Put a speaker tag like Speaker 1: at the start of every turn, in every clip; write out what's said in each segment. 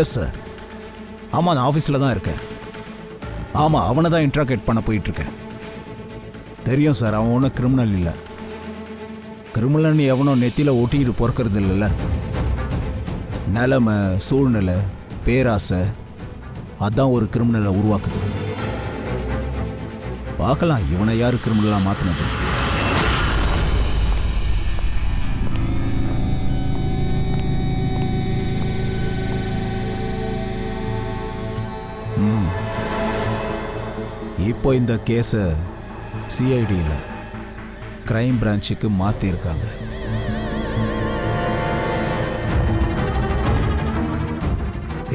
Speaker 1: Yes sir. ஆமாம், நான் ஆஃபீஸில் தான் இருக்கேன். ஆமாம், அவனை தான் இன்ட்ராகேட் பண்ண போயிட்டுருக்கேன். தெரியும் சார், அவன் ஒன்றும் கிரிமினல் இல்லை. கிரிமினல்னு எவனோ நெத்தியில் ஒட்டிக்கிட்டு பொறுக்கிறது இல்லைல்ல. நிலைமை, சூழ்நிலை, பேராசை அதான் ஒரு கிரிமினலை உருவாக்குது. பார்க்கலாம் இவனை யார் கிரிமினலாக மாற்றினது. இப்போ இந்த கேஸை சிஐடியில் கிரைம் பிரான்ச்சுக்கு மாற்றிருக்காங்க.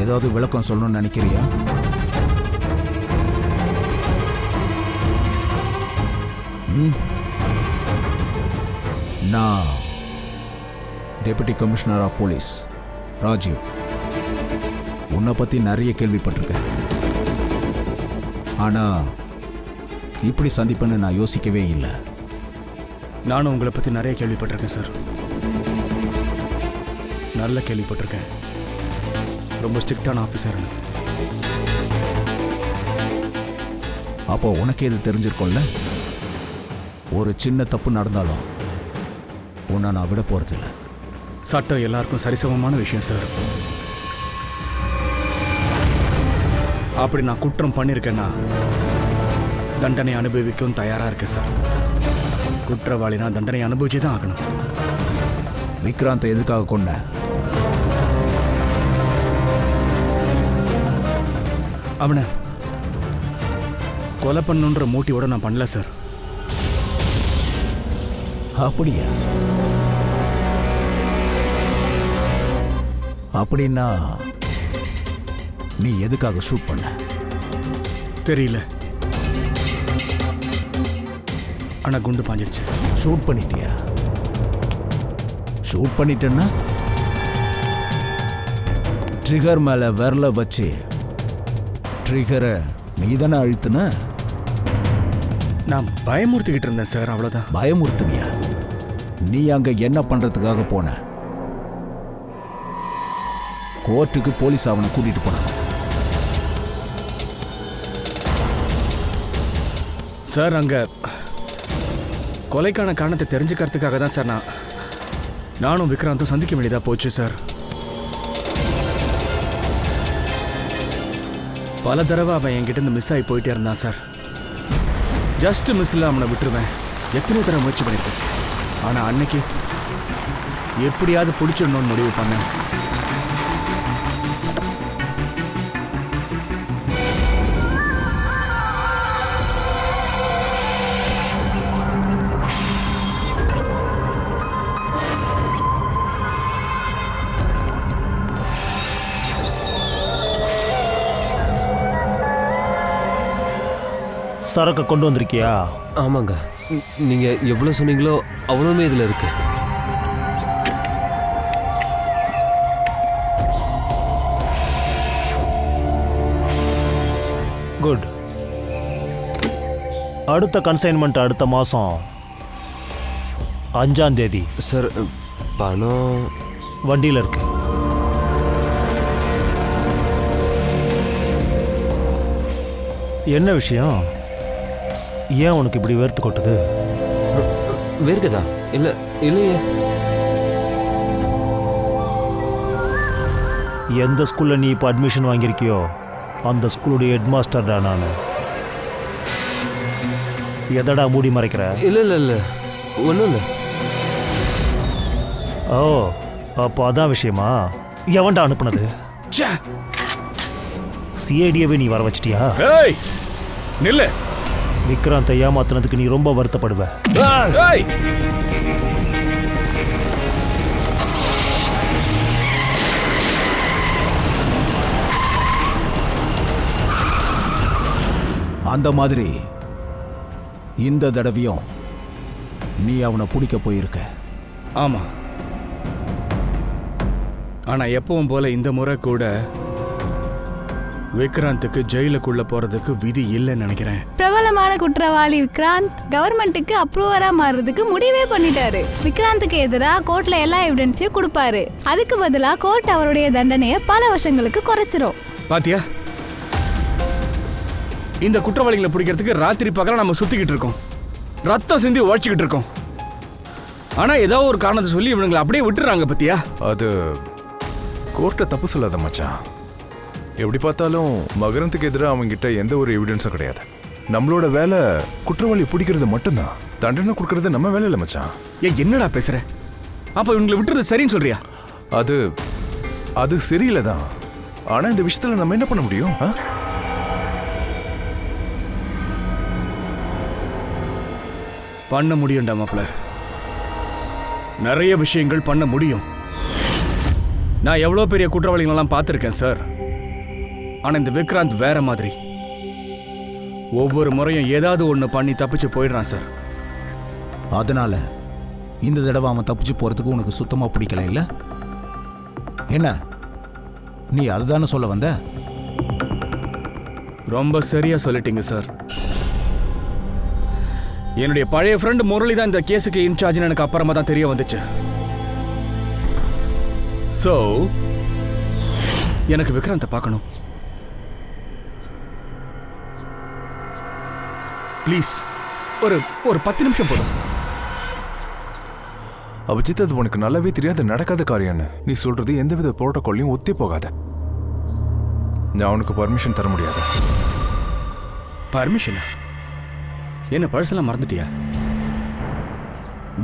Speaker 1: ஏதாவது விளக்கம் சொல்லணும்னு நினைக்கிறியா? நான் deputy commissioner of police Rajeev. உன்னை பற்றி நிறைய கேள்விப்பட்டிருக்கேன். ஆனால் இப்படி சந்திப்பேன்னு நான் யோசிக்கவே இல்லை.
Speaker 2: நானும் உங்களை பற்றி நிறைய கேள்விப்பட்டிருக்கேன் சார். நல்ல கேள்விப்பட்டிருக்கேன். ரொம்ப ஸ்ட்ரிக்டான ஆஃபீஸர்.
Speaker 1: அப்போ உனக்கே இது தெரிஞ்சிருக்கோம்ல. ஒரு சின்ன தப்பு நடந்தாலும் உன்னை நான் விட போகிறதில்ல.
Speaker 2: சட்டம் எல்லாருக்கும் சரிசமமான விஷயம் சார். அப்படி நான் குற்றம் பண்ணியிருக்கேன்னா தண்டனை அனுபவிக்கவும் தயாராக இருக்கேன் சார். குற்றவாளினா தண்டனை அனுபவிச்சு தான் ஆகணும்.
Speaker 1: விக்ராந்தை எதுக்காக கொண்ட?
Speaker 2: அவனை கொலை பண்ணுன்ற மோட்டிவோட நான் பண்ணல சார்.
Speaker 1: அப்படியா? அப்படின்னா நீ எதுக்காக ஷூட் பண்ண?
Speaker 2: தெரியல, ஆனா குண்டு பாஞ்சிருச்சு.
Speaker 1: ஷூட் பண்ணிட்டியா? ஷூட் பண்ணிட்டேன்னா ட்ரிகர் மேல விரல வச்சு ட்ரிகரை நீ தானே அழுத்துன?
Speaker 2: நான் பயமுறுத்திக்கிட்டு இருந்தேன் சார், அவ்வளோதான்.
Speaker 1: பயமுறுத்துனியா? நீ அங்க என்ன பண்றதுக்காக போன? கோர்ட்டுக்கு போலீஸ் அவனை கூட்டிட்டு போனாங்க.
Speaker 2: சார் அங்க கொலைக்கான காரணத்தை தெரிஞ்சுக்கிறதுக்காக தான் சார் நானும் விக்ராந்தும் சந்திக்க வேண்டியதா போச்சு சார். பல தடவை அவன் என்கிட்ட இருந்து மிஸ் ஆகி போயிட்டே இருந்தான் சார். ஜஸ்ட் மிஸ்ல அவனை விட்டுருவேன். எத்தனை தடவை முயற்சி பண்ணியிருக்கேன். ஆனால் அன்னைக்கு எப்படியாவது பிடிச்சிடணும்னு முடிவு பண்ணேன்.
Speaker 3: சரக்கு கொண்டு வந்திருக்கியா?
Speaker 4: ஆமாங்க, நீங்க எவ்வளவு சொன்னீங்களோ அவ்வளவுமே இதுல இருக்கு.
Speaker 3: குட். அடுத்த கன்சைன்மெண்ட் அடுத்த மாசம் 5ஆம் தேதி.
Speaker 4: சார் பணம்
Speaker 3: வண்டியில் இருக்கு. என்ன விஷயம்? ஏன் உனக்கு இப்படி வேர்த்து கொட்டுது?
Speaker 4: வேர்க்குதா? இல்ல இல்லையே.
Speaker 3: எந்த ஸ்கூல்ல நீ இப்போ அட்மிஷன் வாங்கியிருக்கியோ அந்த ஸ்கூலுடைய ஹெட் மாஸ்டர்டா நான். எதடா மூடி மறைக்கிற?
Speaker 4: இல்ல இல்ல இல்ல ஒன்றும் இல்லை.
Speaker 3: ஓ, அப்போ அதான் விஷயமா? எவன்டா அனுப்புனது? சிஐடியவே நீ வர வச்சிட்டியா?
Speaker 2: நில்லு.
Speaker 3: விக்ராந்தை ஏமாத்துனதுக்கு நீ ரொம்ப வருத்தப்படுவ.
Speaker 1: அந்த மாதிரி இந்த தடவையும் நீ அவனை பிடிக்க போயிருக்க.
Speaker 2: ஆமா, ஆனா எப்பவும் போல இந்த முறை கூட விக்ராந்துக்கு ஜெயிலுக்குள்ள போறதுக்கு விதி இல்லைன்னு நினைக்கிறேன்.
Speaker 5: கேவலமான குற்றவாளி விக்ராந்த் கவர்மெண்ட்டுக்கு அப்ரூவரா மாறுறதுக்கு முடிவே பண்ணிட்டாரு. விக்ராந்துக்கு எதிராக கோர்ட்ல எல்லா எவிடன்ஸையும் கொடுப்பாரு. அதுக்கு பதிலா கோர்ட் அவருடைய தண்டனையை பல வருஷங்களுக்கு குறைச்சிரும்.
Speaker 2: பாத்தியா, இந்த குற்றவாளிகளை பிடிக்கிறதுக்கு ராத்திரி பகல நம்ம சுத்திக்கிட்டு இருக்கோம், ரத்தம் சிந்தி உழைச்சிக்கிட்டு இருக்கோம். ஆனா ஏதோ ஒரு காரணத்தை சொல்லி இவனுங்களை அப்படியே விட்டுறாங்க. பத்தியா,
Speaker 6: அது கோர்ட்டை தப்பு சொல்லாத மச்சான். எப்படி பார்த்தாலும் மகரந்துக்கு எதிராக அவங்ககிட்ட எந்த ஒரு எவிடன்ஸும் கிடையாது. நம்மளோட வேலை குற்றவாளி பிடிக்கிறது மட்டும்தான். தண்டனை கொடுக்கறது நம்ம வேலை இல்லை மச்சான்.
Speaker 2: என்னடா பேசுற? அப்ப இவங்களை விட்டுறது சரின்னு சொல்றியா?
Speaker 6: அது சரியில்லை தான். ஆனா இந்த விஷயத்துல நம்ம என்ன பண்ண முடியும்?
Speaker 2: பண்ண முடியும்டா மாப்ள, நிறைய விஷயங்கள் பண்ண முடியும். நான் எவ்வளோ பெரிய குற்றவாளிகளெல்லாம் பார்த்துருக்கேன் சார். ஆனால் இந்த விக்ராந்த் வேற மாதிரி. ஒவ்வொரு முறையும் ஏதாவது ஒன்று பண்ணி தப்பிச்சு போயிடுறான் சார்.
Speaker 1: அதனால இந்த தடவை அவன் தப்பிச்சு போகிறதுக்கு உனக்கு சுத்தமாக பிடிக்கல இல்லை? என்ன நீ அதுதானே சொல்ல வந்த?
Speaker 2: ரொம்ப சரியா சொல்லிட்டீங்க சார். என்னுடைய பழைய ஃப்ரெண்டு முரளி தான் இந்த கேஸுக்கு இன்சார்ஜ்னு எனக்கு அப்புறமா தான் தெரிய வந்துச்சு. ஸோ எனக்கு விக்ராந்தை பார்க்கணும். ப்ளீஸ், ஒரு 10 நிமிஷம் போதும்.
Speaker 6: அபிஜித், அது உனக்கு நல்லாவே தெரியாது நடக்காத காரியம்னு. நீ சொல்றது எந்தவித புரோட்டோகால்லையும் ஒத்தே போகாத. நான் அவனுக்கு பர்மிஷன் தர முடியாது.
Speaker 2: பர்மிஷன்? என்ன பழசெல்லாம் மறந்துட்டியா?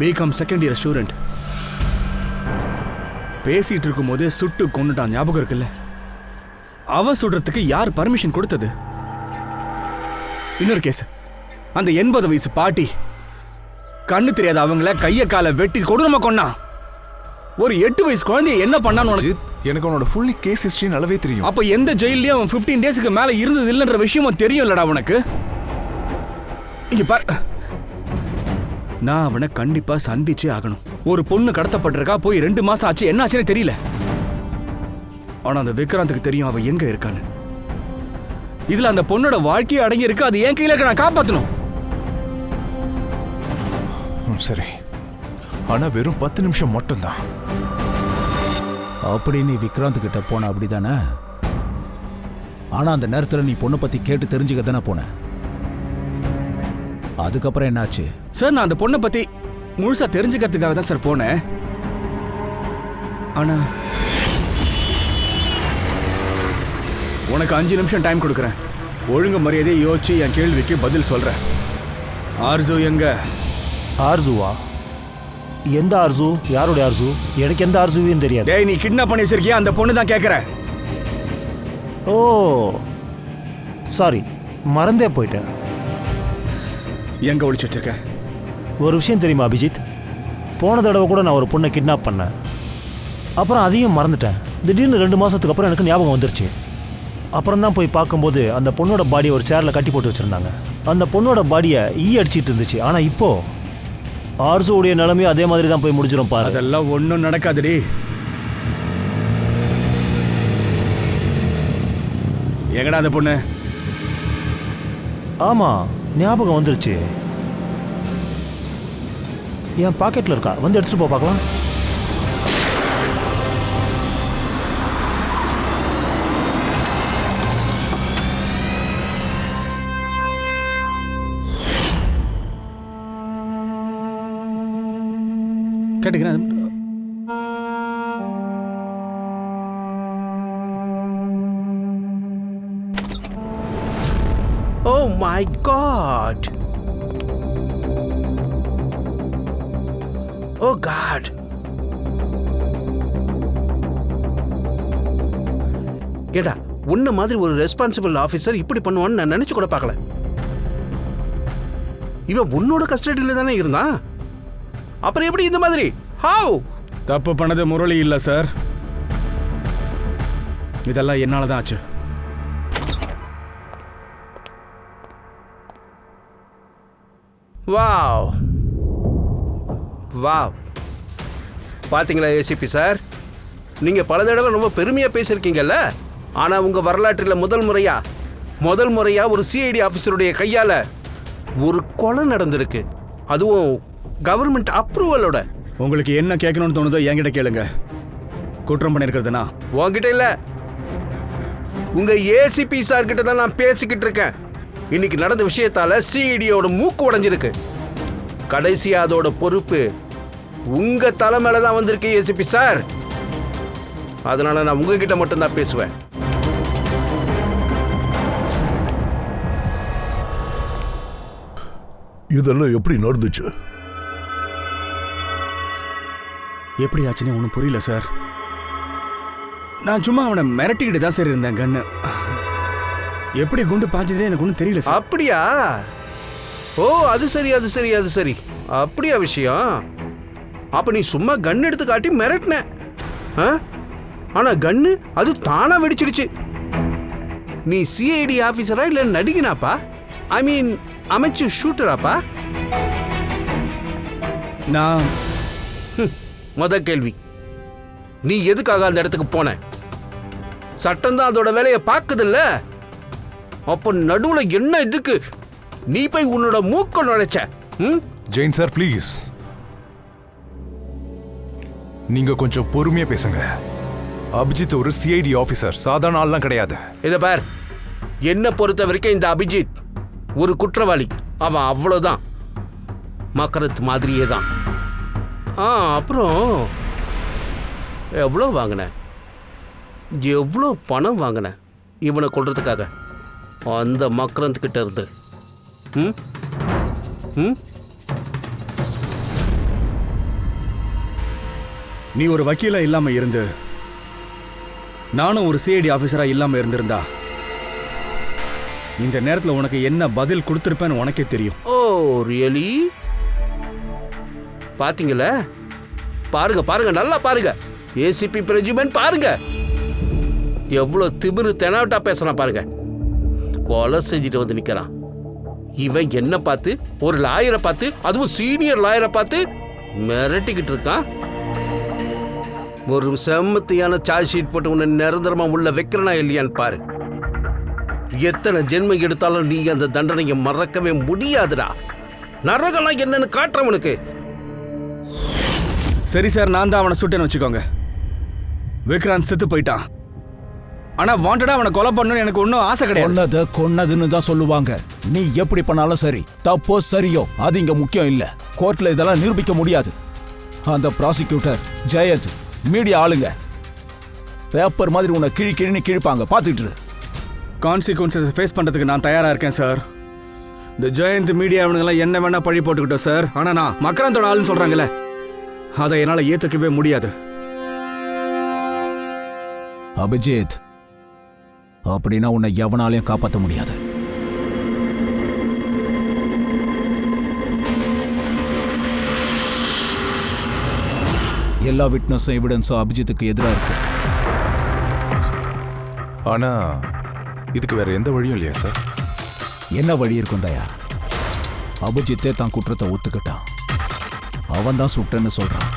Speaker 2: BCom second year student. பேசிட்டு இருக்கும் போதே சுட்டு கொண்டுட்டான், ஞாபகம் இருக்குல்ல? அவன் சுடுறதுக்கு யார் பர்மிஷன் கொடுத்தது? இன்னொரு கேஸ், அந்த 80 வயசு பாட்டி கண்ணு தெரியாத அவங்கள கைய காலை வெட்டி கொடூரமா கொன்னா. ஒரு 8 வயசு குழந்தைய என்ன பண்ணான்னு
Speaker 6: எனக்கு அவனோட ஃபுல்லி கேஸ் ஹிஸ்டரி நல்லாவே தெரியும்.
Speaker 2: அப்ப எந்த ஜெயிலையும் அவன் 15 டேஸ்க்கு மேல இருந்தது இல்லைன்ற விஷயமும் தெரியும் இல்லடா உனக்கு? இங்க பார், நான் அவனை கண்டிப்பா சந்திச்சே ஆகணும். ஒரு பொண்ணு கடத்தப்பட்டிருக்கா, போய் 2 மாசம் ஆச்சு, என்ன ஆச்சுன்னு தெரியல. ஆனா அந்த விக்ராந்துக்கு தெரியும் அவன் எங்க இருக்கான்னு. இதுல அந்த பொண்ணோட வாழ்க்கையை அடங்கி இருக்கு. அது என் கையில இருக்க, நான் காப்பாத்தணும்.
Speaker 6: சரி, ஆனா வெறும் 10 நிமிஷம் மட்டும்தான்.
Speaker 1: அப்படி நீ விக்ராந்த் கிட்ட போன அப்படிதானே? ஆனா அந்த நேரத்தில் நீ பொண்ணை பத்தி கேட்டு தெரிஞ்சுக்க தானே போன. அதுக்கப்புறம் என்னாச்சு?
Speaker 2: சார், நான் அந்த பொண்ணை பத்தி முழுசா தெரிஞ்சுக்கிறதுக்காக தான் சார் போனேன். ஆனா உனக்கு 5 நிமிஷம் டைம் கொடுக்குறேன். ஒழுங்கு மரியாதையை யோசிச்சு என் கேள்விக்கு பதில் சொல்றேன். ஆர்சு எங்க?
Speaker 3: ஆர்சுவா? எந்த ஆர்சு? யாருடைய ஆர்சு? எனக்கு எந்த ஆர்சுவையும் தெரியாது.
Speaker 2: டேய், நீ கிட்னாப் பண்ணி வச்சிருக்கியா? அந்த பொண்ணு தான் கேட்குறேன்.
Speaker 3: ஓ சாரி, மறந்தே போயிட்டேன்.
Speaker 2: எங்க ஒளிச்சு வச்சிருக்க?
Speaker 3: ஒரு விஷயம் தெரியுமா அபிஜித்? போன தடவை கூட நான் ஒரு பொண்ணை கிட்னாப் பண்ணேன். அப்புறம் அதையும் மறந்துட்டேன். திடீர்னு 2 மாதத்துக்கு அப்புறம் எனக்கு ஞாபகம் வந்துருச்சு. அப்புறம் தான் போய் பார்க்கும்போது அந்த பொண்ணோட பாடியை ஒரு சேரில் கட்டி போட்டு வச்சுருந்தாங்க. அந்த பொண்ணோட பாடியை அடிச்சிட்டு இருந்துச்சு. ஆனால் இப்போது ஆர்சுடைய நிலைமையும் அதே மாதிரி தான் போய் முடிச்சிடும் பாரு.
Speaker 2: அதெல்லாம் ஒன்றும் நடக்காதுடி. எங்கடா அந்த பொண்ணு?
Speaker 3: ஆமாம், ஞாபகம் வந்துருச்சு. என் பாக்கெட்டில் இருக்கா, வந்து எடுத்துகிட்டு போ பார்க்கலாம்.
Speaker 2: கேட்டுக்கிறேன்.
Speaker 7: Oh my God! Oh God! கேட்டா, உன்ன மாதிரி ஒரு ரெஸ்பான்சிபிள் ஆஃபீஸர் இப்படி பண்ணுவான்னு நான் நினைச்சு கூட பார்க்கல. இவன் உன்னோட கஸ்டடியில் தானே இருந்தான், அப்புறம் எப்படி இந்த மாதிரி? ஹவ்?
Speaker 2: தப்பு பண்ணது முரளி இல்ல சார், இதெல்லாம் என்னால தான் ஆச்சு.
Speaker 7: வாவ் வாவ், பாத்தீங்களா ஏசிபி சார், நீங்க பல தடவை ரொம்ப பெருமையா பேசியிருக்கீங்கல்ல. ஆனா உங்க வரலாற்றில் முதல் முறையா ஒரு சிஐடி ஆபீசருடைய கையால ஒரு கொலை நடந்திருக்கு, அதுவும் கவர்மெண்ட் அப்ரூவலோட.
Speaker 2: உங்களுக்கு என்ன கேட்கணும்னு தோணுதோ என்கிட்ட கேளுங்க. குற்றம் பண்ணியிருக்கிறதுனா
Speaker 7: உங்ககிட்ட இல்ல, உங்க ஏசிபி சார் கிட்ட தான் நான் பேசிக்கிட்டு இருக்கேன். இன்னைக்கு நடந்த விஷயத்தால சிஇடியோட மூக்கு உடைஞ்சிருக்கு. கடைசியா அதோட பொறுப்பு உங்க தலைமையில தான் வந்திருக்கு ஏசிபி சார். அதனால நான் உங்ககிட்ட மட்டும்தான் பேசுவேன்.
Speaker 8: இதெல்லாம் எப்படி நடந்துச்சு?
Speaker 2: எப்படி ஆச்சுன்னு ஒன்றும் புரியல சார். நான் சும்மா அவனை மிரட்டிக்கிட்டு தான் சார் இருந்தேன். கண்ணு எப்படி குண்டு பாய்ச்சதே எனக்கு ஒன்றும் தெரியல சார்.
Speaker 7: அப்படியா? ஓ, அது சரி அது சரி அது சரி, அப்படியா விஷயம்? அப்ப நீ சும்மா கன் எடுத்து காட்டி மிரட்டின, ஆனா கன்னு அது தானா வெடிச்சிடுச்சு. நீ சிஐடி ஆபீசரா இல்ல நடிகனாப்பா? ஐ மீன் அமைச்சர் ஷூட்டராப்பா?
Speaker 2: நான்
Speaker 7: முத கேள்வி, நீ எதுக்காக அந்த இடத்துக்கு போன? சட்டம் தான் அதோட வேலையை பார்க்குதுல்ல. அப்ப நடுவுல என்ன இதுக்கு நீ போய் உன்னோட மூக்க நுழைச்ச?
Speaker 6: ஜெயின் சார் ப்ளீஸ், நீங்க கொஞ்சம் பொறுமையா பேசுங்க. அபிஜித் ஒரு சிஐடி ஆபீசர், சாதாரண ஆள்லாம் கிடையாது.
Speaker 7: இத பார், என்ன பொறுத்த வரைக்கும் இந்த அபிஜித் ஒரு குற்றவாளி. அவன் அவ்வளவுதான், மக்கரத் மாதிரியே தான். அப்புறம் எவ்வளோ வாங்கின, எவ்வளோ பணம் வாங்கின இவனை கொள்றதுக்காக அந்த மக்கரத் கிட்ட இருந்து?
Speaker 2: நீ ஒரு வக்கீலா இல்லாம இருந்து நானும் ஒரு சிஐடி ஆபீசரா இல்லாம இருந்திருந்தா இந்த நேரத்தில் உனக்கு என்ன பதில் கொடுத்திருப்பேன்னு உனக்கே தெரியும்.
Speaker 7: ஓ ரியலி? பாத்தீங்களா? பாருங்க பாருங்க, நல்லா பாருங்க. ஏசிபி பிரஜுமன் பாருங்க, எவ்வளவு திமிரு தெனாவட்டா பேசுறான் பாருங்க. கொலை செஞ்சுட்டு வந்து நிக்கிறான். இவன் என்ன பார்த்து, ஒரு லாயரை பார்த்து, அதுவும் சீனியர் லாயரை பார்த்து மிரட்டிக்கிட்டு இருக்கான். ஒரு செம்மத்தியான சார்ஜ் ஷீட் போட்டு உன்னை நிரந்தரமா உள்ள வைக்கிறனா இல்லையான்னு பாரு. எத்தனை ஜென்மம் எடுத்தாலும் நீ அந்த தண்டனையை மறக்கவே முடியாதுடா. நரகலாம் என்னன்னு காட்டுறவனுக்கு.
Speaker 2: சரி சார், நான் தான் அவனை சுட்டேன்னு வச்சுக்கோங்க. விக்ராந்த் செத்து போயிட்டான். ஆனா வாண்டடா அவனை கொலை பண்ணணும்னு எனக்கு ஒன்றும் ஆசை கிடையாது.
Speaker 1: கொன்னதுன்னு தான் சொல்லுவாங்க. நீ எப்படி பண்ணாலும் சரி, தப்போ சரியோ அது இங்க முக்கியம் இல்ல. கோர்ட்ல இதெல்லாம் நிரூபிக்க முடியாது. அந்த ப்ராசிக்யூட்டர் ஜெயந்த், மீடியா ஆளுங்க பேப்பர் மாதிரி உன்னை கிழின்னு கிழிப்பாங்க, பார்த்துக்கிட்டு.
Speaker 2: கான்சிக்வன்சஸ் ஃபேஸ் பண்றதுக்கு நான் தயாரா இருக்கேன் சார். இந்த ஜெயந்த் மீடியா அவனுங்கெல்லாம் என்ன வேணா பழி போட்டுக்கிட்டோம் சார். ஆனா நான் மக்கராந்தோட ஆளுன்னு சொல்றாங்கல்ல, அதை என்னால் ஏத்துக்கவே முடியாது.
Speaker 1: அபிஜித், அப்படின்னா உன்னை எவனாலையும் காப்பாற்ற முடியாது. எல்லா விட்னஸும் எவிடன்ஸும் அபிஜித்துக்கு எதிராக இருக்கு.
Speaker 6: ஆனா இதுக்கு வேற எந்த வழியும் இல்லையா சார்?
Speaker 1: என்ன வழி இருக்கும் தயா? அபிஜித்தே தான் குற்றத்தை ஒத்துக்கிட்டான். அவன் தான் சுட்டன்னு சொல்றான்.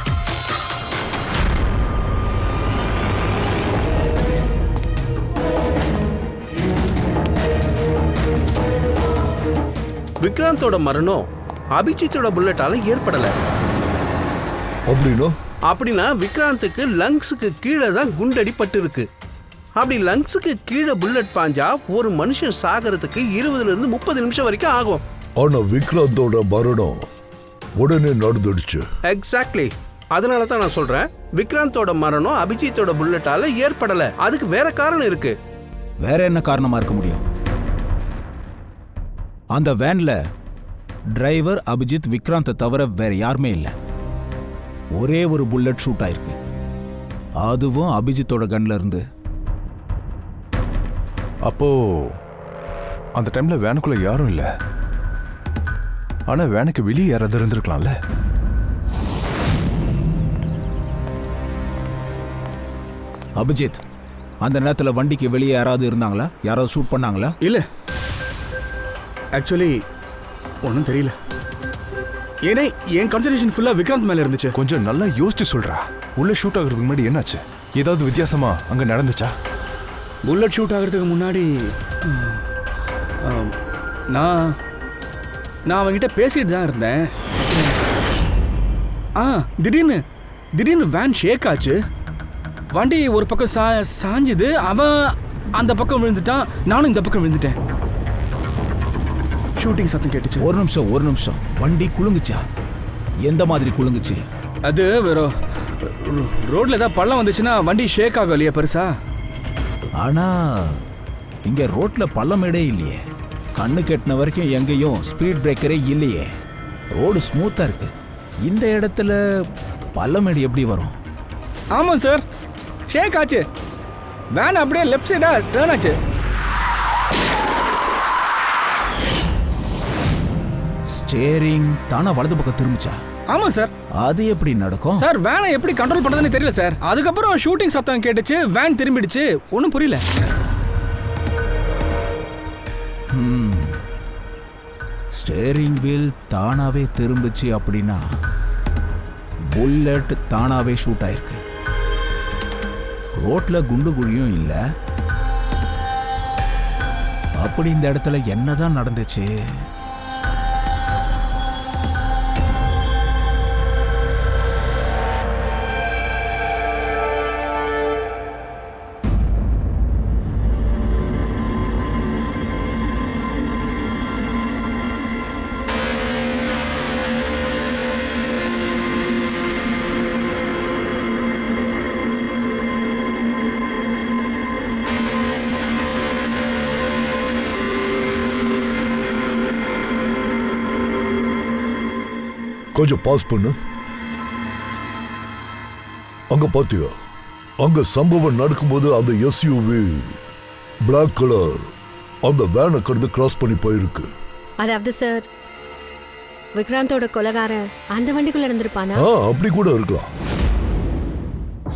Speaker 7: விக்ராந்தோட மரணம் அபிஜித்தோட புல்லட்டால ஏற்படல. அப்படின்னா விக்ராந்துக்கு லங்ஸுக்கு கீழே தான் குண்டடிப்பட்டு இருக்கு. அப்படி லங்ஸுக்கு கீழே புல்லட் பாஞ்சா ஒரு மனுஷன் சாகிறதுக்கு 20 இருந்து 30 நிமிஷம் வரைக்கும் ஆகும்.
Speaker 8: ஆனா விக்ராந்தோட மரணம் உடனே நடந்துடுச்சு.
Speaker 7: எக்ஸாக்ட்லி. அதனால தான் நான் சொல்றேன், விக்ராந்தோட மரணம் அபிஜித்தோட புல்லட்டால ஏற்படல. அதுக்கு வேற காரணம் இருக்கு.
Speaker 1: வேற என்ன காரணமா இருக்க முடியும்? அந்த வேன்ல டிரைவர் அபிஜித், விக்ராந்தை தவிர வேற யாருமே இல்லை. ஒரே ஒரு புல்லட் ஷூட் ஆயிருக்கு, அதுவும் அபிஜித்தோட கன்ல இருந்து.
Speaker 6: அப்போ அந்த டைம்ல வேனுக்குள்ள யாரும் இல்லை. ஆனா வேனுக்கு வெளியே யாராவது இருந்திருக்கலாம்ல.
Speaker 1: அபிஜித், அந்த நேரத்தில் வண்டிக்கு வெளியே யாராவது இருந்தாங்களா? யாராவது ஷூட் பண்ணாங்களா?
Speaker 2: இல்ல, ஆக்சுவலி ஒன்றும் தெரியல. ஏன்னா என் கான்சன்ட்ரேஷன் ஃபுல்லா விக்ராந்த் மேல இருந்துச்சு.
Speaker 6: கொஞ்சம் நல்லா யோசிச்சு சொல்றா. உள்ள ஷூட் ஆகுறதுக்கு முன்னாடி என்னாச்சு? ஏதாவது வித்தியாசமா அங்க நடந்துச்சா?
Speaker 2: புல்லட் ஷூட் ஆகிறதுக்கு முன்னாடி நான் நான் அவன்கிட்ட பேசிட்டு தான் இருந்தேன். திடீர்னு வேன் ஷேக் ஆச்சு. வண்டி ஒரு பக்கம் சாஞ்சுது. அவன் அந்த பக்கம் விழுந்துட்டான், நானும் இந்த பக்கம் விழுந்துட்டேன். ஷூட்டிங் சத்தம் கேட்டுச்சு.
Speaker 1: ஒரு நிமிஷம். வண்டி குலுங்குச்சா? எந்த மாதிரி குலுங்குச்சு?
Speaker 2: அது ரோட்ல ஏதாவது பள்ளம் வந்துச்சுன்னா வண்டி ஷேக் ஆகும் இல்லையா பெருசா?
Speaker 1: ஆனா இங்க ரோட்ல பள்ளமேடே இல்லையே. கண்ணு கெட்டின வரைக்கும் எங்கேயும் ஸ்பீட் பிரேக்கரே இல்லையே. ரோடு ஸ்மூத்தா இருக்கு. இந்த இடத்துல பள்ளமேடு எப்படி வரும்?
Speaker 2: ஆமாம் சார், ஷேக் ஆச்சு. வேன் அப்படியே லெஃப்ட் சைடா டர்ன் ஆச்சு.
Speaker 1: ஸ்டேரிங் தானா வலது பக்கம் திரும்பிச்சா?
Speaker 2: ஆமாம் சார்.
Speaker 1: அது எப்படி நடக்கும்
Speaker 2: சார்? வேனை எப்படி கண்ட்ரோல் பண்றதுன்னு தெரியல சார். அதுக்கப்புறம் ஷூட்டிங் சத்தம் கேட்டுச்சு, வேன் திரும்பிடுச்சு. ஒன்றும் புரியல.
Speaker 1: ஸ்டேரிங் வீல் தானாவே திரும்பிச்சு அப்படின்னா புல்லட் தானாவே ஷூட் ஆயிருக்கு. ரோட்ல குண்டு குழியும் இல்லை. அப்படி இந்த இடத்துல என்னதான் நடந்துச்சு?
Speaker 8: கொஞ்சம் பாஸ் பண்ணு. அங்க பாத்தியா, அங்க சம்பவம் நடக்கும்போது அந்த எஸ்யூவி பிளாக் கலர் அந்த வேனை கடந்து கிராஸ் பண்ணி போயிருக்கு.
Speaker 9: அதாவது சார், விக்ராந்தோட கொலைகாரன் அந்த வண்டிக்குள்ள இருந்திருப்பானா?
Speaker 8: அப்படி கூட இருக்கலாம்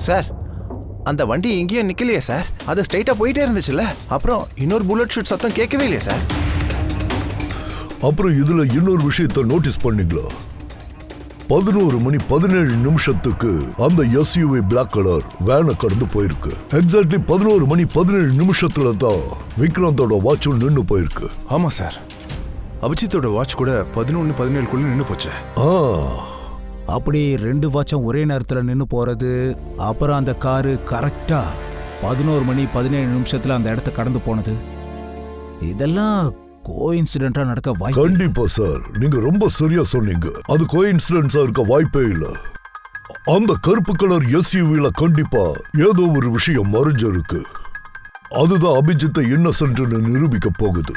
Speaker 10: சார். அந்த வண்டி எங்கேயும் நிக்கலையே சார், அது ஸ்ட்ரைட்டா போயிட்டே இருந்துச்சுல்ல. அப்புறம் இன்னொரு புல்லட் ஷூட் சத்தம் கேட்கவே இல்லையே சார்.
Speaker 8: அப்புறம் இதுல இன்னொரு விஷயத்தை நோட்டீஸ் பண்ணீங்களா? 11:17 அந்த எஸ்யூவி பிளாக் கலர் வேனை கடந்து போயிருக்கு. எக்ஸாக்ட்லி 11:17 தான் விக்ராந்தோட வாட்சும் நின்னு போயிருக்கு.
Speaker 6: ஆமா சார், அபிஜித்தோட வாட்ச் கூட 11:17 நின்னு போச்சு.
Speaker 1: அப்படி 2 வாட்சும் ஒரே நேரத்தில் நின்று போறது, அப்புறம் அந்த காரு கரெக்டா 11:17 அந்த இடத்த கடந்து போனது, இதெல்லாம் கோஇன்சிடென்ட்டா நடக்க வாய்ப்பு?
Speaker 8: கண்டிப்பா சார், நீங்க ரொம்ப சரியா சொன்னீங்க. அது கோஇன்சிடென்ட்ஸா இருக்க வாய்ப்பே இல்ல. அந்த கருப்பு கலர் எஸ்யூவில கண்டிப்பா ஏதோ ஒரு விஷயம் மறைஞ்சிருக்கு. அதுதான் அபிஜித்தை இன்னசென்ட்னு நிரூபிக்க போகுது.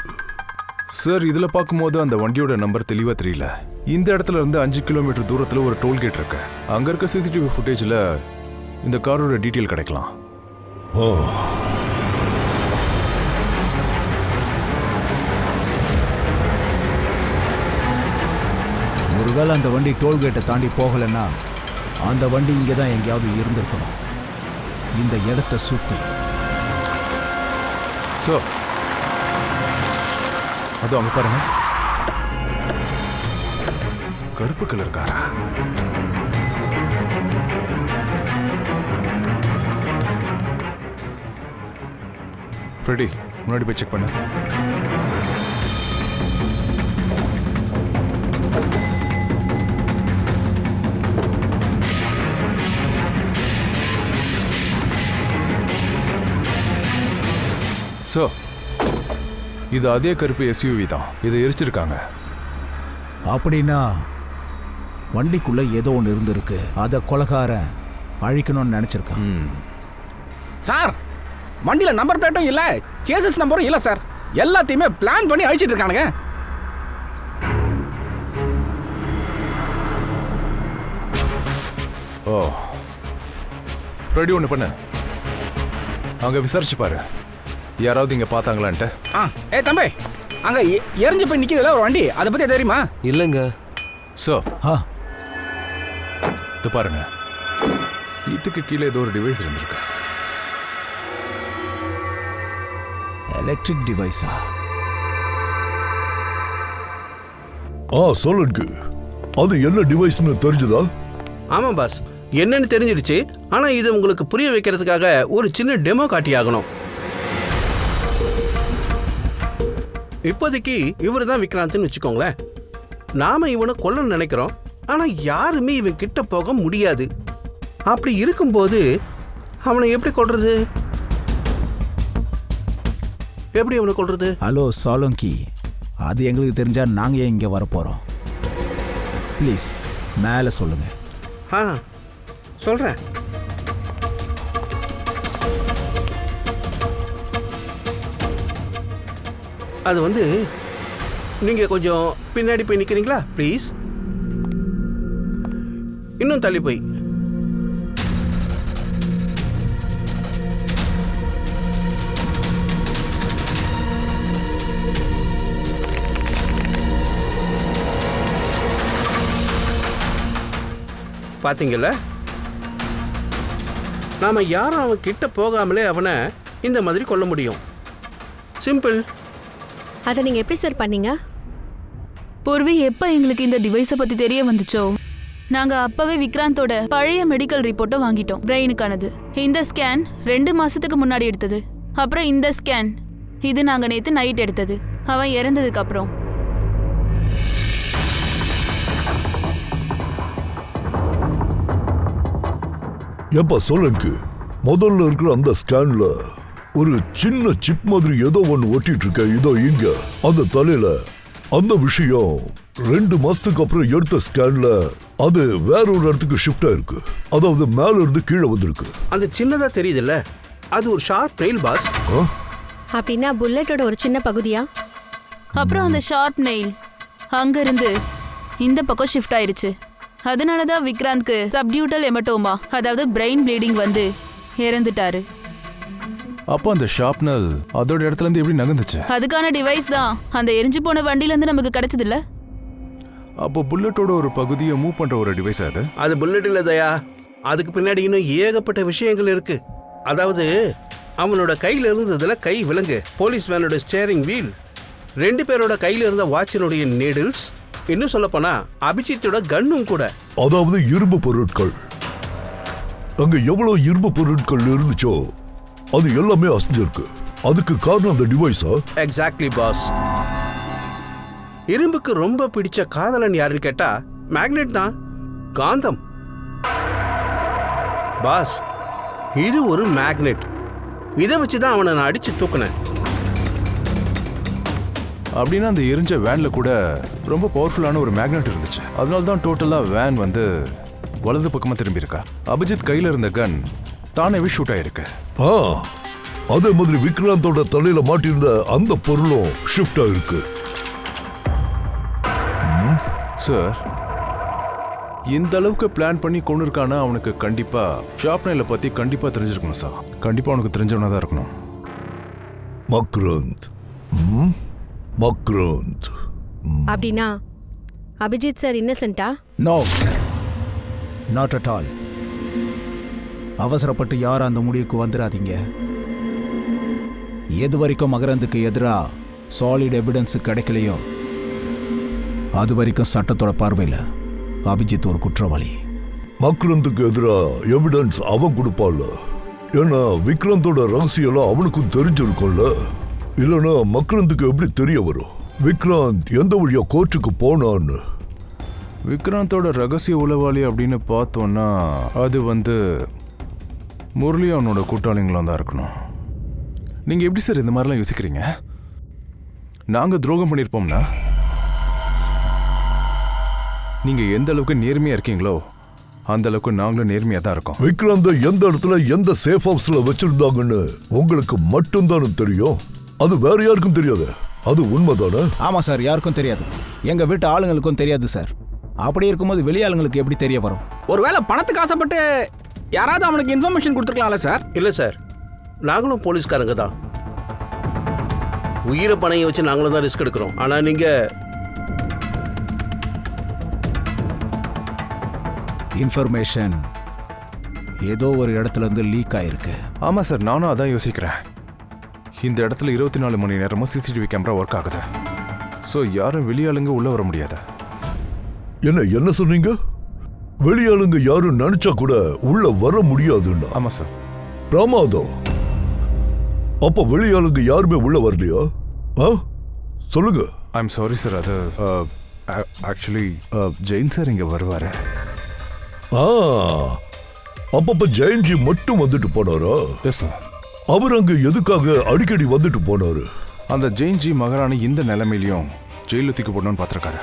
Speaker 6: சார், இதுல பார்க்கும்போது அந்த வண்டியோட நம்பர் தெளிவா தெரியல. இந்த இடத்துல இருந்து 5 கிலோமீட்டர் தூரத்துல ஒரு டோல்கேட் இருக்கு. அங்க இருக்க சிசிடிவி ஃபுட்டேஜ்ல இந்த காரோட டீட்டெயில் கிடைக்கலாம்.
Speaker 1: ஒருவேளை அந்த வண்டி டோல்கேட்டை தாண்டி போகலைன்னா அந்த வண்டி இங்கே தான் எங்கேயாவது இருந்திருக்கணும், இந்த இடத்தை சுத்தி.
Speaker 6: சார், அது அங்க பாருங்க, கருப்பு கலர் காரா. ஃப்ரெடி, முன்னாடி போய் செக் பண்ணு. சோ, இது அதே கருப்பு எஸ்யூவி தான். இதை எரிச்சிருக்காங்க.
Speaker 1: அப்படின்னா வண்டிக்குள்ள ஏதோ ஒன்று இருந்திருக்கு. அதை கொலைகாரன் அழிக்கணும்னு நினைச்சிருக்கான்.
Speaker 2: சார், வண்டியில நம்பர் பிளேட்டும் இல்ல, சேசஸ் நம்பரும் இல்ல சார். எல்லாத்தையுமே பிளான் பண்ணி அழிச்சிட்டு இருக்கானுங்க.
Speaker 6: ஓ, ஃப்ரெடி, ஒன்று பண்ணு, அங்க விசாரிச்சு பாரு, யாராவது இங்க பார்த்தாங்களான்ட்டு.
Speaker 2: ஏ தம்பி, அங்க எரிஞ்சு போய் நிக்கிறதுல ஒரு வண்டி, அதை பத்தி தெரியுமா?
Speaker 4: இல்லைங்க.
Speaker 6: சோ, இது பாருங்க, சீட்டுக்கு கீழே ஏதோ ஒரு டிவைஸ் இருந்திருக்கு.
Speaker 1: எலக்ட்ரிக் டிவைஸா?
Speaker 8: சொல்லுங்க, அது என்ன டிவைஸ்னு தெரிஞ்சுதா?
Speaker 7: ஆமாம் பாஸ், என்னன்னு தெரிஞ்சிடுச்சு. ஆனா இது உங்களுக்கு புரிய வைக்கிறதுக்காக ஒரு சின்ன டெமோ காட்டி ஆகணும். இப்போதைக்கு இவர் தான் விக்ராந்த்னு வச்சுக்கோங்களேன். நாம இவனை கொல்ல நினைக்கிறோம், ஆனா யாருமே இவன் கிட்ட போக முடியாது. அப்படி இருக்கும்போது அவனை எப்படி கொல்றது? எப்படி அவனை கொல்றது?
Speaker 1: ஹலோ சாலோங்கி, அது எங்களுக்கு தெரிஞ்சா நாங்க ஏன் இங்க வரப்போறோம்? ப்ளீஸ் மேலே சொல்லுங்க.
Speaker 7: சொல்றேன். அது வந்து நீங்க கொஞ்சம் பின்னாடி போய் நிக்கிறீங்களா ப்ளீஸ்? இன்னும் தள்ளி போய். பாத்தீங்கல்ல, நாம யாரும் அவன் கிட்ட போகாமலே அவனை இந்த மாதிரி கொல்ல முடியும். சிம்பிள்.
Speaker 9: அதை நீங்க எப்படி சார் பண்ணீங்க?
Speaker 11: பூர்வி, எப்ப எங்களுக்கு இந்த டிவைஸை பத்தி தெரிய வந்துச்சோ நாங்க அப்பவே விக்ராந்தோட பழைய மெடிக்கல் ரிப்போர்ட்டை வாங்கிட்டோம். பிரெயினுக்கானது. இந்த ஸ்கேன் 2 மாசத்துக்கு முன்னாடி எடுத்தது. அப்புறம் இந்த ஸ்கேன், இது நாங்க நேத்து நைட் எடுத்தது, அவன் இறந்ததுக்கு அப்புறம்.
Speaker 8: ஏப்பா சோலன்கு, முதல்ல இருக்கிற அந்த ஸ்கேன்ல ஒரு சின்ன சிப் மாதிரி ஏதோ ஒன்னு ஒட்டிட்டு இருக்க. இதோ இங்க அந்த தலையில. அந்த விஷயம் 2 மாசத்துக்கு அப்புறம் எடுத்த ஸ்கேன்ல அது வேற ஒரு இடத்துக்கு ஷிஃப்ட் ஆயிருக்கு. அதாவது மேல இருந்து கீழே வந்திருக்கு.
Speaker 7: அந்த சின்னதா தெரியுதுல்ல, அது ஒரு ஷார்ப் நெயில் பாஸ்.
Speaker 9: அப்படின்னா புல்லட்டோட ஒரு சின்ன பகுதியா?
Speaker 11: அப்புறம் அந்த ஷார்ப் நெயில் அங்க இருந்து இந்த பக்கம் ஷிஃப்ட் ஆயிருச்சு. அதனாலதான் விக்ராந்த்க்கு சப்டியூட்டல் எமட்டோமா, அதாவது பிரெயின் ப்ளீடிங் வந்து இறந்துட்டாரு.
Speaker 6: அப்போ அந்த ஷார்ப்னல் அதோட இடத்துல இருந்து எப்படி நகர்ந்துச்சு?
Speaker 11: அதுக்கான டிவைஸ் தான் அந்த எரிஞ்சு போன வண்டியில இருந்து நமக்கு கிடைச்சது இல்ல.
Speaker 6: அப்போ புல்லட்டோட ஒரு பகுதியை மூவ் பண்ற ஒரு டிவைஸ் அது?
Speaker 7: அது புல்லட் இல்ல தயா, அதுக்கு பின்னாடி இன்னும் ஏகப்பட்ட விஷயங்கள் இருக்கு. அதாவது அவனோட கையில இருந்ததுல கை விலங்கு, போலீஸ் வேனோட ஸ்டேரிங் வீல், 2 பேரோட கையில இருந்த வாட்சினுடைய நீடில்ஸ், இன்னும் சொல்ல போனா அபிஜித்தோட கன்னும் கூட.
Speaker 8: அதாவது இரும்பு பொருட்கள். அங்க எவ்வளவு இரும்பு பொருட்கள் இருந்துச்சோ அது எல்லாமே அசைஞ்சிருக்கு. அதுக்கு காரணம் அந்த டிவைஸா?
Speaker 7: Exactly pass. இரும்புக்கு ரொம்ப பிடிச்ச காதலன் யாருன்னு கேட்டா மேக்னெட் தான், காந்தம். பாஸ், இது ஒரு மேக்னெட். இதை வச்சுதான் அவனை நான் அடிச்சு தூக்குனேன்.
Speaker 6: அப்படின்னா அந்த எரிஞ்ச வேன்ல கூட ரொம்ப பவர்ஃபுல்லான ஒரு மேக்னெட் இருந்துச்சு. அதனால தான் டோட்டலா வேன் வந்து வலது பக்கமா திரும்பி இருக்கா. அபிஜித் கையில இருந்த கன் தானே ஷூட் ஆயிருக்கு.
Speaker 8: அதே மாதிரி விக்ராந்தோட தலையில மாட்டிருந்த அந்த பொருளும் ஷிஃப்ட் ஆயிருக்கு.
Speaker 6: சார், இந்த அளவுக்கு பிளான் பண்ணி கொண்டு இருக்கானா அவனுக்கு கண்டிப்பா ஷார்ப்னெயில பத்தி கண்டிப்பா தெரிஞ்சிருக்கணும் சார். கண்டிப்பா அவனுக்கு தெரிஞ்சவனா தான் இருக்கணும்.
Speaker 8: மக்ராந்த். மக்ராந்த்.
Speaker 9: அப்படின்னா அபிஜித் சார் இன்னசென்ட்டா?
Speaker 1: No, not at all. அவசரப்பட்டு யாரும் அந்த முடிவுக்கு வந்துடாதீங்க. எது வரைக்கும் மகரந்துக்கு எதிராக சாலிட் எவிடன்ஸ் கிடைக்கலையோ அது வரைக்கும் சட்டத்தோட பார்வையில் அபிஜித் ஒரு குற்றவாளி.
Speaker 8: மக்ராந்துக்கு எதிராக எவிடன்ஸ் அவன் கொடுப்பான்ல. ஏன்னா விக்ராந்தோட ரகசியம் அவனுக்கும் தெரிஞ்சிருக்கும்ல. இல்லைன்னா மக்ராந்துக்கு எப்படி தெரிய வரும் விக்ராந்த் எந்த வழியா கோர்ட்டுக்கு போனான்னு?
Speaker 6: விக்ராந்தோட ரகசிய உளவாளி அப்படின்னு பார்த்தோன்னா அது வந்து முரளி அவனோட கூட்டாளிங்களும் தான் இருக்கணும். நீங்கள் எப்படி சார் இந்த மாதிரிலாம் யோசிக்கிறீங்க? நாங்கள் துரோகம் பண்ணியிருப்போம்னா நீங்கள் எந்த அளவுக்கு நேர்மையாக இருக்கீங்களோ அந்த அளவுக்கு நாங்களும் நேர்மையாக தான் இருக்கோம்.
Speaker 8: விக்ராந்த எந்த இடத்துல எந்த சேஃப் ஹவுஸ்ல வச்சிருந்தாங்கன்னு உங்களுக்கு மட்டும்தானே தெரியும். அது வேற யாருக்கும் தெரியாது. அது உண்மைதானே?
Speaker 1: ஆமாம் சார், யாருக்கும் தெரியாது. எங்கள் வீட்டு ஆளுங்களுக்கும் தெரியாது சார். அப்படி இருக்கும்போது வெளியாளுங்களுக்கு எப்படி தெரிய வரும்?
Speaker 2: ஒருவேளை பணத்துக்கு ஆசைப்பட்டு யாராவது அவனுக்கு இன்ஃபர்மேஷன் கொடுத்துருக்கலாம்ல சார்?
Speaker 7: இல்லை சார், நாங்களும் போலீஸ்காரங்க தான். உயிரை பணையை வச்சு நாங்களும் தான் ரிஸ்க் எடுக்கிறோம். ஆனால் நீங்கள்
Speaker 1: இன்ஃபர்மேஷன் ஏதோ ஒரு இடத்துல இருந்து லீக் ஆயிருக்கு.
Speaker 6: ஆமாம் சார், நானும் அதான் யோசிக்கிறேன். இந்த இடத்துல 24 மணி நேரமும் சிசிடிவி கேமரா ஒர்க் ஆகுது. ஸோ யாரும் வெளியாளுங்க உள்ள வர முடியாது.
Speaker 8: என்ன சொன்னீங்க? வெளியாளுங்க யாரும் நினைச்சா கூட உள்ள வர முடியாதுன்னா?
Speaker 6: ஆமாம் சார்.
Speaker 8: பிரமாதம். அப்ப வெளியாளுங்க யாருமே உள்ள வரலையா? சொல்லுங்க.
Speaker 6: I am sorry sir. அது ஆக்சுவலி ஜெயின் சார் இங்க வருவாரு.
Speaker 8: அப்பப்ப ஜெயன்ஜி மட்டும் வந்துட்டு போனாரா?
Speaker 6: Yes sir.
Speaker 8: அவர் அங்க எதுக்காக அடிக்கடி வந்துட்டு போனாரு?
Speaker 6: அந்த ஜெயின்ஜி மகாராணி இந்த நிலைமையிலையும் ஜெயில தூக்கி போடணும்னு பார்த்துருக்காரு.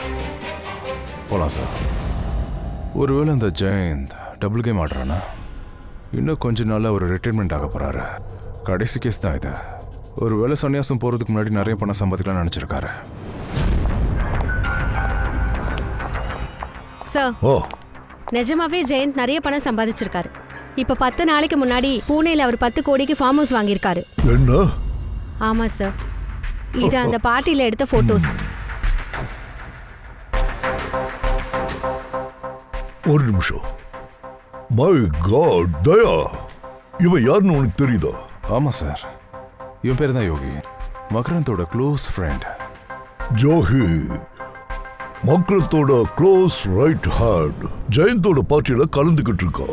Speaker 6: போலாம் சார். ஒருவேளை அந்த ஜெயந்த் டபுள் கேம் ஆடுறானா? இன்னும் கொஞ்ச நாள் அவர் ரிட்டைர்மெண்ட் ஆக போறாரு. கடைசி கேஸ் தான் இது. ஒருவேளை சன்னியாசம் போறதுக்கு முன்னாடி நிறைய பணம் சம்பாதிக்கலாம்னு நினைச்சிருக்காரு.
Speaker 9: சார், நிஜமாவே ஜெயந்த் நிறைய பணம் சம்பாதிச்சிருக்காரு. இப்ப 10 நாளைக்கு முன்னாடி பூனேல அவர் 10 கோடிக்கு ஃபார்ம் ஹவுஸ் வாங்கியிருக்காரு.
Speaker 8: என்ன?
Speaker 9: ஆமா சார், இது அந்த பார்ட்டியில எடுத்த போட்டோஸ்.
Speaker 8: ஒரு நிமிஷம். மை காட், தயா, இவன் யாருன்னு உனக்கு தெரியுதா?
Speaker 6: ஆமா சார், இவன் பேர் தான் யோகி, மகரந்தோட க்ளோஸ் ஃப்ரெண்ட்.
Speaker 8: ஜோஹி, மக்ரத்தோட க்ளோஸ் ரைட் ஹேண்ட், ஜெயந்தோட பார்ட்டியில கலந்துகிட்டு இருக்கா.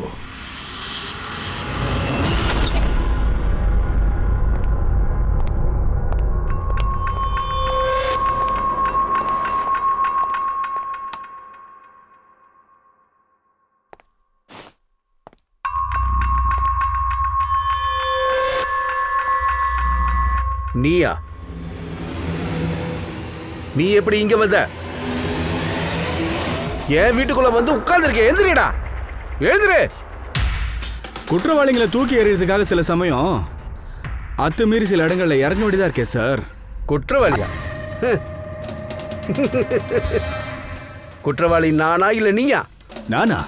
Speaker 7: நீயா? நீ எப்படி இங்க வந்த? என் வீட்டுக்குள்ள வந்து உட்கார்ந்துருக்க. எழுந்திரிடா, எழுந்திரு.
Speaker 2: குற்றவாளிகளை தூக்கி எறியறதுக்காக சில சமயம் அத்துமீறி சில இடங்கள்ல இறங்க வேண்டியதா இருக்கே சார்.
Speaker 7: குற்றவாளியா? குற்றவாளி நானா இல்ல நீயா?
Speaker 2: நானா?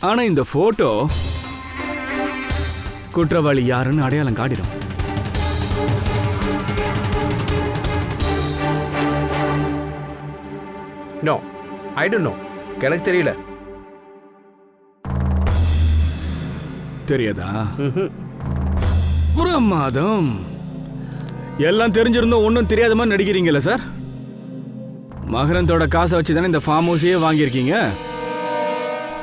Speaker 2: ஆனா இந்த போட்டோ குற்றவாளி யாருன்னு அடையாளம் காட்டிடும்.
Speaker 7: No, I don't know. எனக்கு தெரியல.
Speaker 2: தெரியாதா? பிரமாதம். எல்லாம் தெரிஞ்சிருந்தோம் ஒன்றும் தெரியாத மாதிரி நடிக்கிறீங்களா சார்? மகரந்தோட காசை வச்சு தானே இந்த ஃபார்ம் ஹவுஸையே வாங்கியிருக்கீங்க.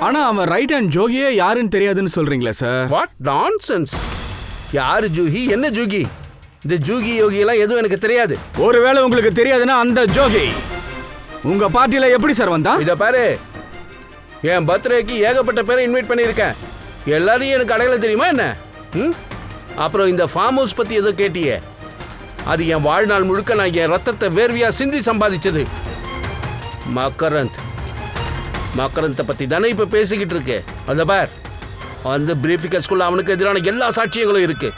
Speaker 2: ஆனா அவன் ரைட் ஹேண்ட் ஜோகியே யாருன்னு தெரியாதுன்னு சொல்றீங்களா சார்?
Speaker 7: What nonsense. யாரு ஜூகி, என்ன ஜூகி? இந்த ஜூகி யோகி எல்லாம் எதுவும் எனக்கு தெரியாது.
Speaker 2: ஒருவேளை உங்களுக்கு தெரியாதுன்னா அந்த ஜோகி உங்க பார்ட்டியில எப்படி சார் வந்தா?
Speaker 7: இத பாரு, என் பர்த்டேக்கு ஏகப்பட்ட பேரை இன்வைட் பண்ணியிருக்கேன். எல்லாரையும் எனக்கு அடையாளம் தெரியுமா என்ன? அப்புறம் இந்த ஃபார்ம் ஹவுஸ் பத்தி ஏதோ கேட்டியே, அது என் வாழ்நாள் முழுக்க நான் என் ரத்தத்தை வேர்வியா சிந்தி சம்பாதிச்சது. மகரந்தை பத்தி தானே இப்ப பேசிக்கிட்டு இருக்கு. அந்த பார், அந்த பிரீஃபிகஸ்குள்ள அவனுக்கு எதிரான எல்லா சாட்சியங்களும் இருக்கு.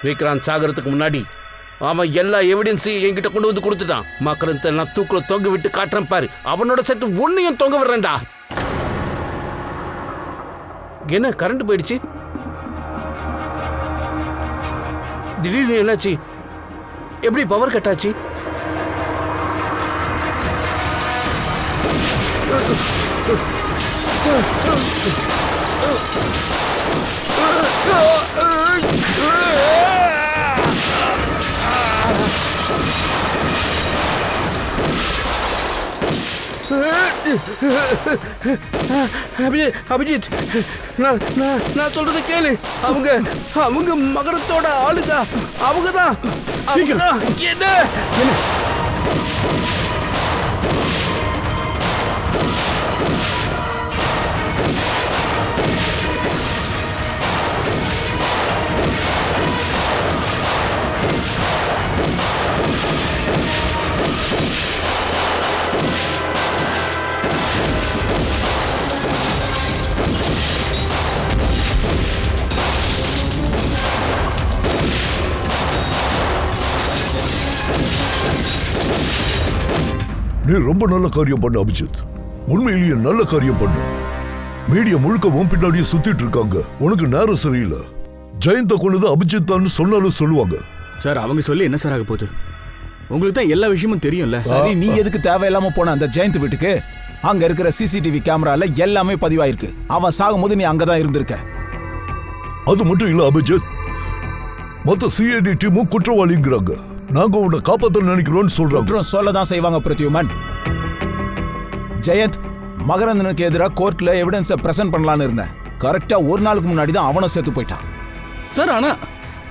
Speaker 7: விக்ராந்த் சாகரத்துக்கு முன்னாடி அவன் எல்லா எவிடன்ஸையும் என்கிட்ட கொண்டு வந்து கொடுத்துட்டான். மகரந்தை நான் தூக்குல தொங்க விட்டு காட்டுறேன் பாரு. அவனோட சேர்த்து ஒன்னையும் தொங்க விடுறேன்டா. என்ன கரண்ட் போயிடுச்சு? திடீர்னு என்னாச்சு? எப்படி பவர் கட் ஆச்சு? அபிஜித், நான் சொல்றத கேளு. அவங்க மகரத்தோட ஆளுங்க. அவங்கதான். என்ன
Speaker 8: நீ ரொம்ப நல்ல காரியம் பண்ண அபிஜித். உண்மையிலேயே நல்ல காரியம் பண்ண. மீடியா முழுக்க உன் பின்னாடியே சுத்திட்டு இருக்காங்க. உனக்கு நேரம் சரியில்லை. ஜெயந்த கொண்டது அபிஜித் தான் சொன்னாலும் சொல்லுவாங்க.
Speaker 2: சார், அவங்க சொல்லி என்ன சார் ஆக போகுது? உங்களுக்கு தான் எல்லா விஷயமும் தெரியும்ல.
Speaker 1: சரி, நீ எதுக்கு தேவையில்லாம போன அந்த ஜெயந்த் வீட்டுக்கு? அங்க இருக்கிற சிசிடிவி கேமரால எல்லாமே பதிவாயிருக்கு. அவன் சாகும்போது நீ அங்கதான் இருந்திருக்க.
Speaker 8: அது மட்டும் இல்ல அபிஜித், மொத்த சிஐடி டீமும் குற்றவாளிங்கிறாங்க. நாங்க உன்னை காப்பாற்ற நினைக்கிறோம்னு சொல்றாங்க.
Speaker 1: சொல்லதான் செய்வாங்க பிரத்யுமன். ஜெயந்த் மகரந்தனுக்கு எதிராக கோர்ட்ல எவிடன்ஸை பிரசன்ட் பண்ணலான்னு இருந்தேன். கரெக்டா ஒரு நாளுக்கு முன்னாடி தான் அவனும் சேர்த்து போயிட்டான்.
Speaker 2: சார், ஆனா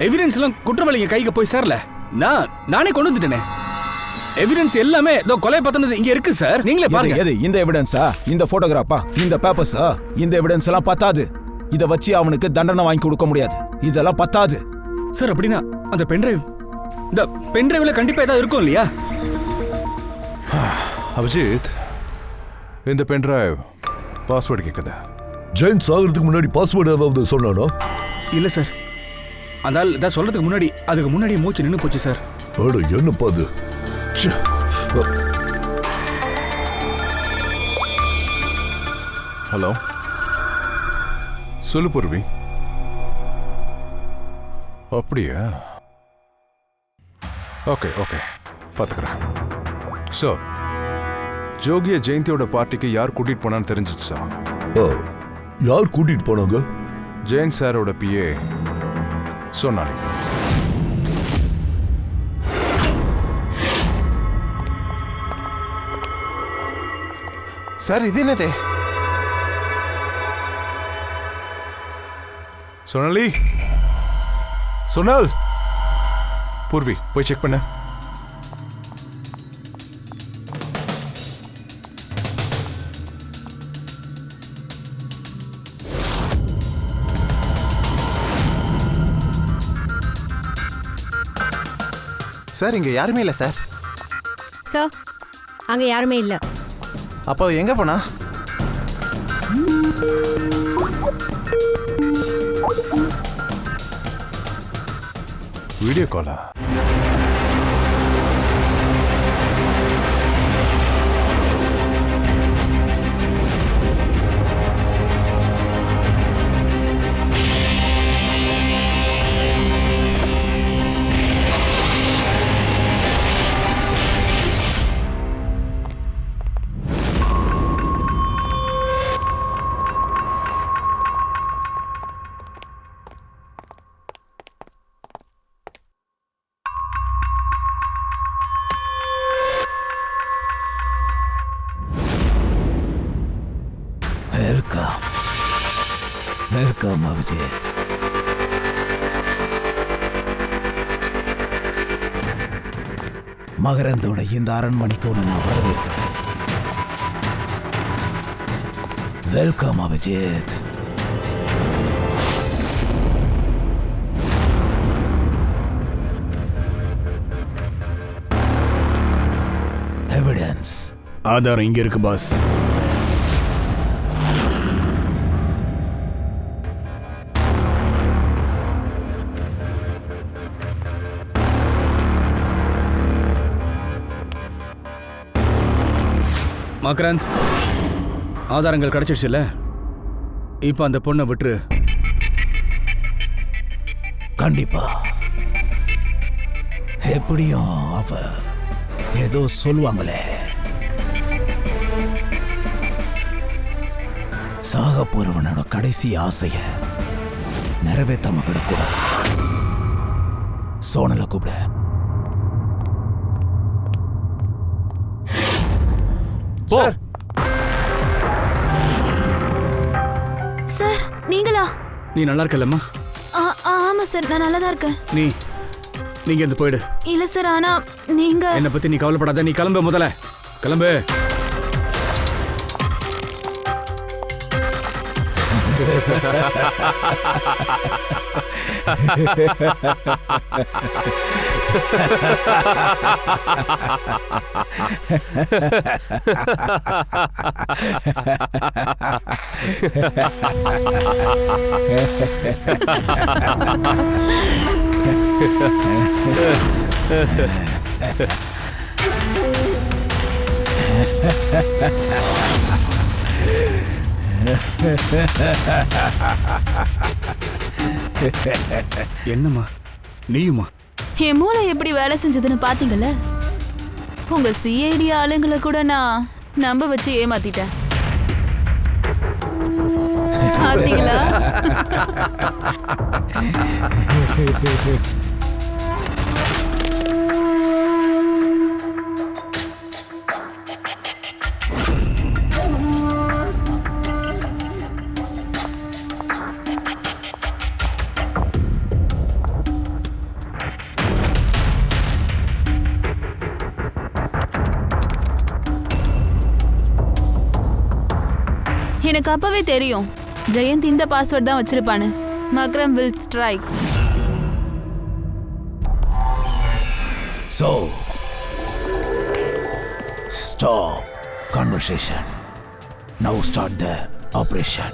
Speaker 2: எவிடன்ஸ் எல்லாம் குற்றவாளிங்க கைக்கு போய் சேரல. நானே கொண்டு வந்துட்டேனே. எவிடன்ஸ் எல்லாமே இதோ கொலை பத்தினது இங்க இருக்கு சார். நீங்களே பாருங்க.
Speaker 1: எது இந்த எவிடன்ஸா? இந்த போட்டோகிராஃபா? இந்த பேப்பர்ஸா? இந்த எவிடன்ஸ் எல்லாம் பத்தாது. இத வச்சு அவனுக்கு தண்டனை வாங்கி கொடுக்க முடியாது. இதெல்லாம் பத்தாது
Speaker 2: சார். அப்படின்னா அந்த பென்டிரைவ், இந்த பென்டிரைவ்ல கண்டிப்பா ஏதாவது இருக்கும் இல்லையா?
Speaker 6: அபிஜித், இந்த பென்டிரைவ் பாஸ்வேர்டு கேக்குது.
Speaker 8: ஜெயந்த் சாகிறதுக்கு முன்னாடி பாஸ்வேர்டு ஏதாவது சொன்னானா?
Speaker 2: இல்ல சார். அதால் இதான் சொல்றதுக்கு முன்னாடி அதுக்கு முன்னாடி மூச்சு நின்னு போச்சு சார்.
Speaker 8: அட என்னப்பா அது?
Speaker 6: ஹலோ, சொல்லு பூர்வி. அப்படியா? ஓகே ஓகே, பார்த்துக்கிறேன். ஸோ ஜோகிய ஜெயந்தியோட பார்ட்டிக்கு யார் கூட்டிட்டு போனான்னு தெரிஞ்சிச்சு சார்.
Speaker 8: யார் கூட்டிட்டு போனாங்க?
Speaker 6: ஜெயந்த் சாரோட பிஏ சொன்னாலே.
Speaker 10: சார், இது என்னது?
Speaker 6: சொனாலி, சொனால். பூர்வி, போய் செக் பண்ண.
Speaker 10: சார், இங்க யாருமே இல்லை சார்.
Speaker 9: சார், அங்க யாருமே இல்ல.
Speaker 10: அப்போ எங்க போனா?
Speaker 6: வீடியோ காலா?
Speaker 1: வெல்கம் அபிஜித். மகரந்தோட இந்த அரண்மனைக்கு ஒன்று நான் வரவேற்கிறேன். வெல்கம் அபிஜித். எவிடன்ஸ்,
Speaker 2: ஆதாரம் இங்க இருக்கு பாஸ். மகரந்த், ஆதாரங்கள் கிடைச்சிடுச்சுல்ல? இப்ப அந்த பொண்ணை விட்டுரு.
Speaker 1: கண்டிப்பா. எப்படியும் அவ ஏதோ சொல்லுவாங்களே, சாக போறவனோட கடைசி ஆசைய நிறைவேற்றாம விடக்கூடாது. சோனலை கூப்பிட.
Speaker 11: சார், நீங்களா?
Speaker 2: நீ நல்லா இருக்கலம்மா?
Speaker 11: ஆமா சார், நான் நல்லா தான் இருக்கேன்.
Speaker 2: நீங்க இருந்து போயிடு.
Speaker 11: இல்ல சார், ஆனா நீங்க
Speaker 2: என்ன பத்தி நீ கவலைப்படாத. நீ கிளம்பு, முதல்ல கிளம்பு. என்னம்மா நீயுமா?
Speaker 11: என் மூளை எப்படி வேலை செஞ்சதுன்னு பாத்தீங்கல்ல? உங்க சிஐடி ஆளுங்களை கூட நான் நம்ப வச்சு ஏமாத்திட்டேன். பாத்தீங்களா? எனக்கு அப்பவே தெரியும் ஜெயந்த் இந்த பாஸ்வேர்ட் தான் வச்சிருப்பான்னு. Makram will strike.
Speaker 1: So, stop conversation. Now start the operation.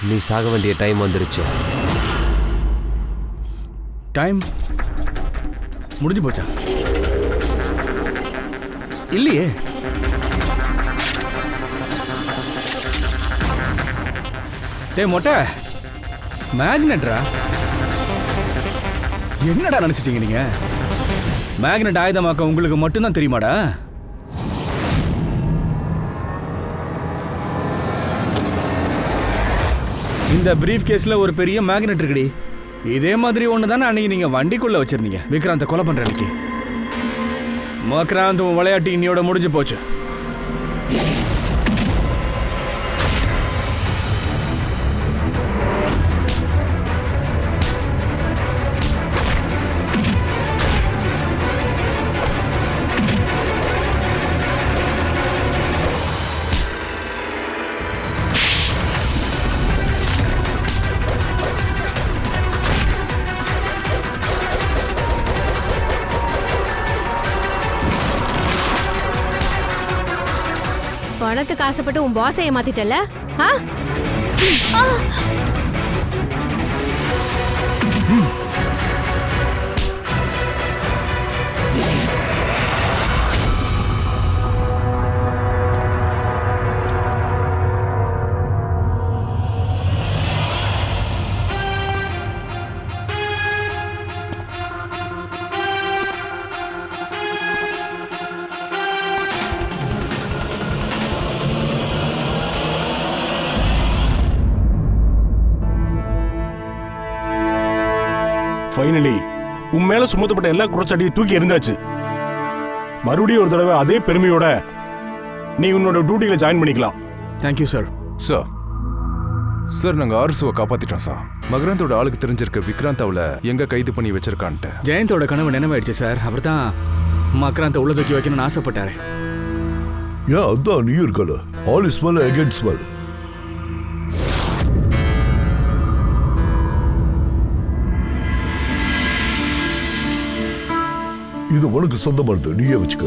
Speaker 4: நீ சாக வேண்டிய டைம் வந்துருச்சு.
Speaker 2: டைம் முடிஞ்சு போச்சா? இல்லையே. டேய் மொட்டை, மேக்னெட்ரா? என்னடா நினைச்சிட்டீங்க நீங்க? மேக்னெட் ஆயுதமாக்க உங்களுக்கு மட்டும்தான் தெரியுமாடா? இந்த பிரீஃப் கேஸ்ல ஒரு பெரிய மேக்னெட் இருக்குடி. இதே மாதிரி ஒன்று தானே அன்னைக்கு நீங்க வண்டிக்குள்ள வச்சிருந்தீங்க விக்ராந்த கொலை பண்ற அன்னைக்கு. மக்ராந்த் உன் விளையாட்டு இன்னையோட முடிஞ்சு போச்சு.
Speaker 9: பணத்துக்கு ஆசைப்பட்டு உன் பாஸை ஏமாத்திட்டல?
Speaker 12: ஃபைனலி உன் மேல சுமத்தப்பட்ட எல்லா குற்றச்சாட்டையும் தூக்கி எறிந்தாச்சு. மறுபடியும் ஒரு தடவை அதே பெருமையோட நீ உன்னோட டியூட்டியில ஜாயின் பண்ணிக்கலாம்.
Speaker 2: Thank you sir.
Speaker 6: சார் சார் நாங்கள் ஆர்சுவை காப்பாத்திட்டோம் சார். மகரந்தோட ஆளுக்கு தெரிஞ்சிருக்க விக்ராந்த் அவளை எங்க கைது பண்ணி வச்சிருக்கான்ட்டு.
Speaker 2: ஜெயந்தோட கனவு நினைவாயிடுச்சு சார். அவர் தான் மக்ராந்த உள்ள தூக்கி வைக்கணும்னு ஆசைப்பட்டாரு.
Speaker 8: ஏன் அதான் நீ இருக்கல? All is well against well. இது உனக்கு சொந்தமானது, நீயே வச்சுக்க.